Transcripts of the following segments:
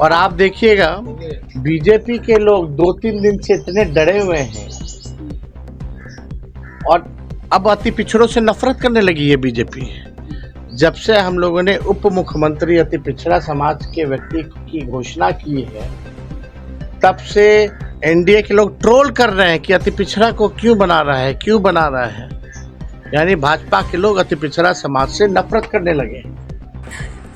और आप देखिएगा बीजेपी के लोग 2-3 दिन से इतने डरे हुए हैं और अब अति पिछड़ों से नफरत करने लगी है बीजेपी। जब से हम लोगों ने उप मुख्यमंत्री अति पिछड़ा समाज के व्यक्ति की घोषणा की है, तब से एनडीए के लोग ट्रोल कर रहे हैं कि अति पिछड़ा को क्यों बना रहा है। यानी भाजपा के लोग अति पिछड़ा समाज से नफरत करने लगे।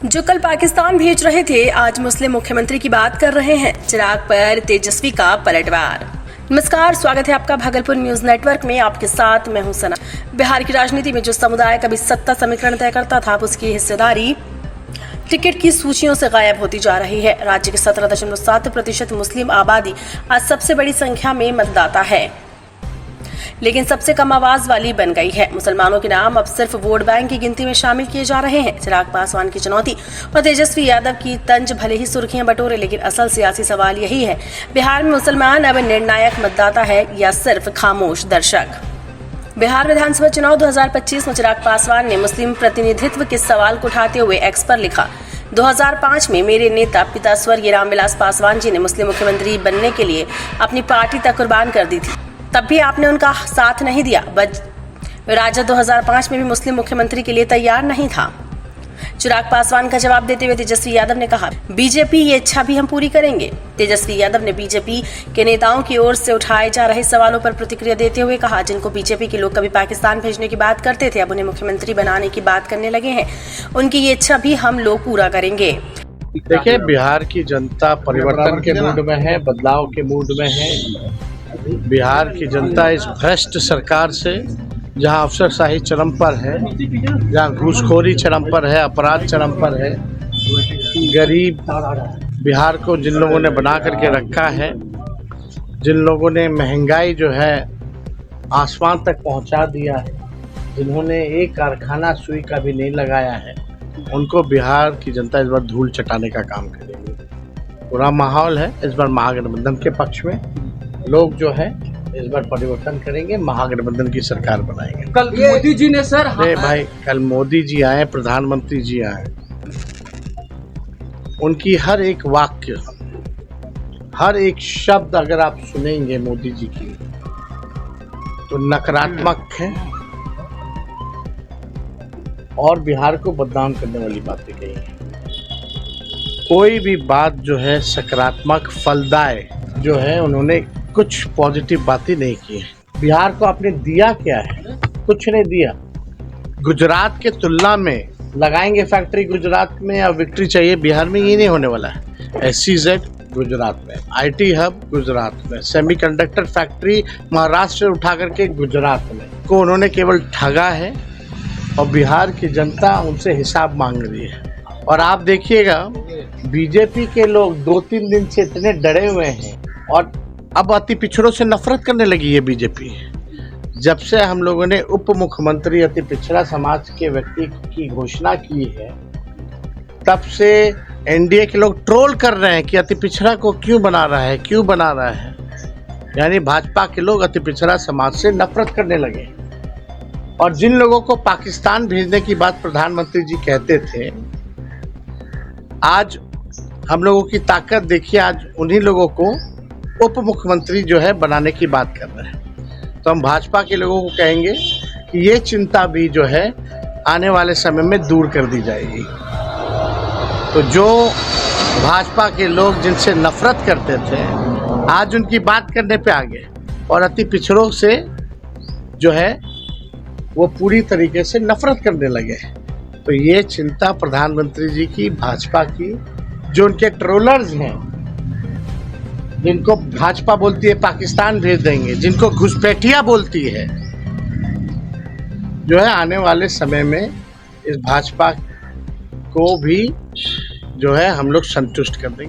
जो कल पाकिस्तान भेज रहे थे, आज मुस्लिम मुख्यमंत्री की बात कर रहे हैं। चिराग पर तेजस्वी का पलटवार। नमस्कार, स्वागत है आपका भागलपुर न्यूज नेटवर्क में। आपके साथ मैं हूं सना। बिहार की राजनीति में जो समुदाय कभी सत्ता समीकरण तय करता था, अब उसकी हिस्सेदारी टिकट की सूचियों से गायब होती जा रही है। राज्य की 17.7% मुस्लिम आबादी आज सबसे बड़ी संख्या में मतदाता है, लेकिन सबसे कम आवाज वाली बन गई है। मुसलमानों के नाम अब सिर्फ वोट बैंक की गिनती में शामिल किए जा रहे हैं। चिराग पासवान की चुनौती और तेजस्वी यादव की तंज भले ही सुर्खियां बटोरे, लेकिन असल सियासी सवाल यही है, बिहार में मुसलमान अब निर्णायक मतदाता है या सिर्फ खामोश दर्शक। बिहार विधानसभा चुनाव 2025 में चिराग पासवान ने मुस्लिम प्रतिनिधित्व के सवाल को उठाते हुए एक्स पर लिखा, 2005 में मेरे नेता पिता स्वर्गीय रामविलास पासवान जी ने मुस्लिम मुख्यमंत्री बनने के लिए अपनी पार्टी तक कुर्बान कर दी थी। तब भी आपने उनका साथ नहीं दिया। राजद 2005 में भी मुस्लिम मुख्यमंत्री के लिए तैयार नहीं था। चिराग पासवान का जवाब देते हुए तेजस्वी यादव ने कहा, बीजेपी ये इच्छा भी हम पूरी करेंगे। तेजस्वी यादव ने बीजेपी के नेताओं की ओर से उठाए जा रहे सवालों पर प्रतिक्रिया देते हुए कहा, जिनको बीजेपी के लोग कभी पाकिस्तान भेजने की बात करते थे, अब उन्हें मुख्यमंत्री बनाने की बात करने लगे हैं। उनकी ये इच्छा भी हम लोग पूरा करेंगे। देखिए, बिहार की जनता परिवर्तन के मूड में है, बदलाव के मूड में है। बिहार की जनता इस भ्रष्ट सरकार से, जहां अफसरशाही चरम पर है, जहां घूसखोरी चरम पर है, अपराध चरम पर है, गरीब बिहार को जिन लोगों ने बना करके रखा है, जिन लोगों ने महंगाई जो है आसमान तक पहुंचा दिया है, जिन्होंने एक कारखाना सुई का भी नहीं लगाया है, उनको बिहार की जनता इस बार धूल चटाने का काम करेगी। पूरा माहौल है इस बार महागठबंधन के पक्ष में। लोग जो है इस बार परिवर्तन करेंगे, महागठबंधन की सरकार बनाएंगे। कल मोदी जी ने सर भाई, कल मोदी जी आए, प्रधानमंत्री जी आए, उनकी हर एक वाक्य, हर एक शब्द अगर आप सुनेंगे मोदी जी की, तो नकारात्मक है और बिहार को बदनाम करने वाली बातें कही हैं। कोई भी बात जो है सकारात्मक फलदाय जो है, उन्होंने कुछ पॉजिटिव बातें नहीं की है। बिहार को आपने दिया क्या है? कुछ नहीं दिया। गुजरात के तुलना में लगाएंगे फैक्ट्री गुजरात में, अब विक्ट्री चाहिए बिहार में, ये नहीं होने वाला है। SEZ गुजरात में, IT हब गुजरात में, सेमीकंडक्टर फैक्ट्री महाराष्ट्र से उठा करके गुजरात में, को उन्होंने केवल ठगा है और बिहार की जनता उनसे हिसाब मांग रही है। और आप देखिएगा बीजेपी के लोग 2-3 दिन से इतने डरे हुए हैं और अब अति पिछड़ों से नफरत करने लगी है बीजेपी। जब से हम लोगों ने उप मुख्यमंत्री अति पिछड़ा समाज के व्यक्ति की घोषणा की है, तब से एनडीए के लोग ट्रोल कर रहे हैं कि अति पिछड़ा को क्यों बना रहा है। यानी भाजपा के लोग अति पिछड़ा समाज से नफरत करने लगे। और जिन लोगों को पाकिस्तान भेजने की बात प्रधानमंत्री जी कहते थे, आज हम लोगों की ताकत देखिए, आज उन्हीं लोगों को उप मुख्यमंत्री जो है बनाने की बात कर रहे हैं। तो हम भाजपा के लोगों को कहेंगे कि ये चिंता भी जो है आने वाले समय में दूर कर दी जाएगी। तो जो भाजपा के लोग जिनसे नफरत करते थे, आज उनकी बात करने पे आ गए और अति पिछड़ों से जो है वो पूरी तरीके से नफरत करने लगे। तो ये चिंता प्रधानमंत्री जी की, भाजपा की, जो उनके ट्रोलर्स हैं, जिनको भाजपा बोलती है पाकिस्तान भेज देंगे, जिनको घुसपैठिया बोलती है, जो है आने वाले समय में इस भाजपा को भी जो है हम लोग संतुष्ट कर देंगे।